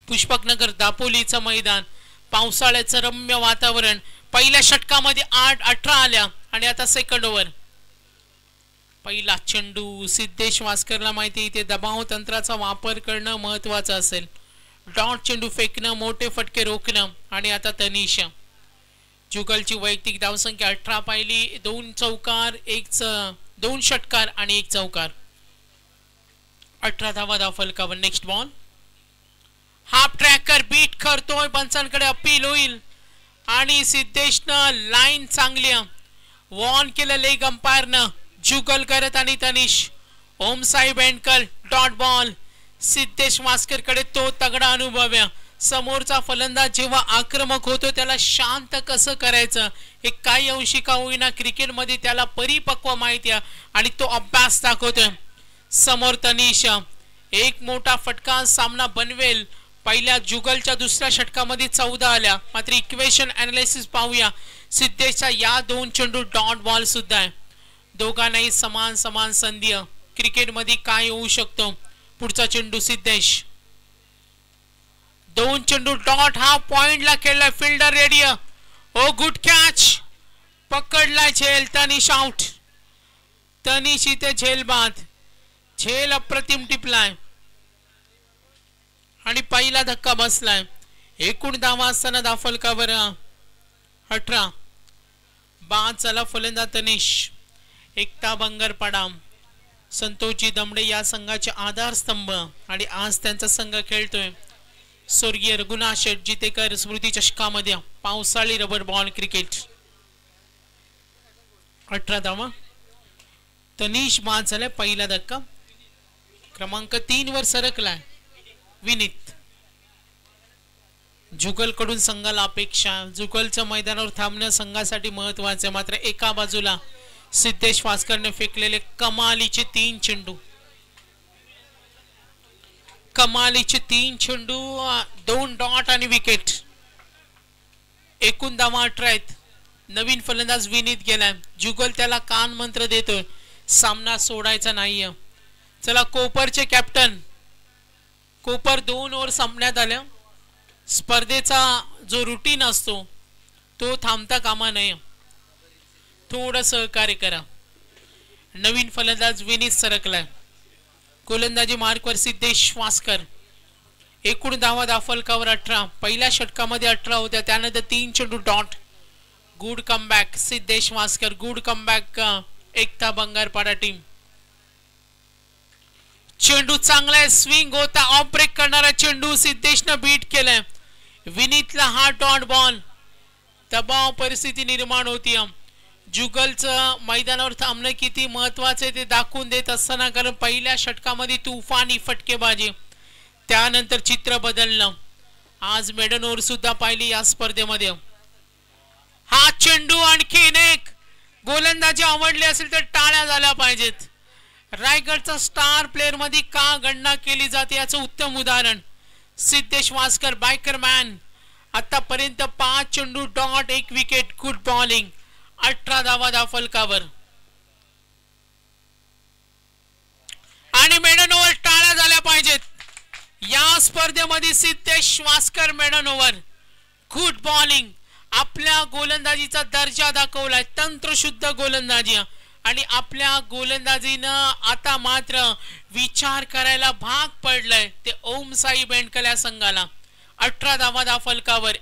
पुष्पकनगर दापोलीचं मैदान, पावसाळ्याचं रम्य वातावरण. पहिल्या षटकामध्ये 8-18 आल्या आणि आता सेकंड ओव्हर. पहिला चेंडू सिद्धेश वास्करला माहिती इथे दबाव तंत्राचा वापर करणं महत्वाचं असेल. डॉट चेंडू फेकणं, मोठे फटके रोखणं. आणि आता तनिष. जुगलची वैयक्तिक धावसंख्या 18 पाहिली. 2 चौकार, 2 षटकार आणि 1 चौकार. 18 धावा फलकावर. Next ball. Half tracker beat करतोय, पंचांकडे अपील होईल आणि सिद्धेशनं लाईन चांगली वॉर्न केलं लेग अंपायरनं. जुगल करत आणि तनिष. Omsai Bendkar dot ball. सिद्धेश वास्कर कडे तो तगडा अनुभव. समोरचा फलंदाज जेव्हा आक्रमक होतो त्याला शांत कसं करायचं हे काही अंशी का होईना क्रिकेट मध्ये त्याला परिपक्व माहिती आहे आणि तो अभ्यास दाखवतोय. समोर तनिष एक मोठा फटका सामना बनवेल. पहिल्या जुगलच्या दुसऱ्या षटकामध्ये 14 आल्या. मात्र इक्वेशन अनालिसिस पाहूया. सिद्धेशचा या 2 चेंडू डॉट बॉल सुद्धा आहे. दोघांनाही समान समान संधी. क्रिकेट मध्ये काय होऊ शकतो. पुढचा चेंडू सिद्धेश. 2 चेंडू डॉट. हा पॉइंटला खेळलाय. Fielder ready. Oh good catch. पकडलाय झेल. तनिष आउट. तनिष इथे झेल बाद. झेल अप्रतिम टिपलाय आणि पहिला धक्का बसलाय. एकूण धावा असताना दाफलकावर 18. बाद चला फलंदाज तनिष. एकता बंगरपाडा, संतोषजी दमडे या संघाचे आधारस्तंभ आणि आज त्यांचा संघ खेळतोय स्वर्गीय रघुनाथ शेठ जितेकर स्मृती चषकामध्ये पावसाळी रबर बॉल क्रिकेट. 18 धावा. तनिष बाद झालाय. पहिला धक्का क्रमांक 3 वर सरकलाय विनीत. जुगल कडून संघाला अपेक्षा. जुगलच्या मैदानावर थांबणं संघासाठी महत्वाचे. मात्र एका बाजूला सिद्धेश वास्करने फेकलेले कमालीचे 3 चेंडू. कमालीचे 3 चेंडू, 2 डॉट आणि विकेट. एकूण धावा 18 आहेत. नवीन फलंदाज विनीत गेलाय. जुगल त्याला कान मंत्र देतोय सामना सोडायचा नाहीये. चला कोपरचे कॅप्टन. कोपर 2 ओव्हर संपण्यात आल्या. स्पर्धेचा जो रुटीन असतो तो थांबता कामा नये. थोडं सहकार्य करा. नवीन फलंदाज विनीत सरकलाय. गोलंदाजी मार्कवर सिद्धेश वास्कर. एकूण धावा दाफलकावर 18. पहिल्या षटकामध्ये 18 होत्या. त्यानंतर 3 चेंडू dot. Good comeback Siddhesh Vaskar. Good comeback Ekta Bangarpada team. चेंडू चांगला आहे. स्विंग होता. ऑफ ब्रेक करणारा चेंडू सिद्धेशनं बीट केलाय. विनीतला हा डॉट बॉल. दबाव परिस्थिती निर्माण होती. जुगलचं मैदानावर थांबणं किती महत्वाचे ते दाखवून देत असताना कारण पहिल्या षटकामध्ये तुफानी फटकेबाजी. त्यानंतर चित्र बदललं. आज मेडन ओव्हर सुद्धा पाहिली या स्पर्धेमध्ये. हा चेंडू आणखीन एक. गोलंदाजी आवडली असेल तर टाळ्या झाल्या पाहिजेत. रायगडचा स्टार प्लेयर मध्ये का गणना केली जाते याचं उत्तम उदाहरण सिद्धेश वास्कर बायकर मॅन. आतापर्यंत 5 चेंडू डॉट 1 विकेट. Good bowling. 18 धावा दाफलकावर आणि मेडन ओव्हर टाळ्या झाल्या पाहिजेत. या स्पर्धेमध्ये Siddhesh Waskar maiden over. Good bowling. आपल्या गोलंदाजीचा दर्जा दाखवलाय. तंत्रशुद्ध गोलंदाजी आणि आपल्या गोलंदाजीनं आता मात्र विचार करायला भाग पडलाय ते ओमसाई बेंडकर या संघाला. 18 धावा दाफलकावर.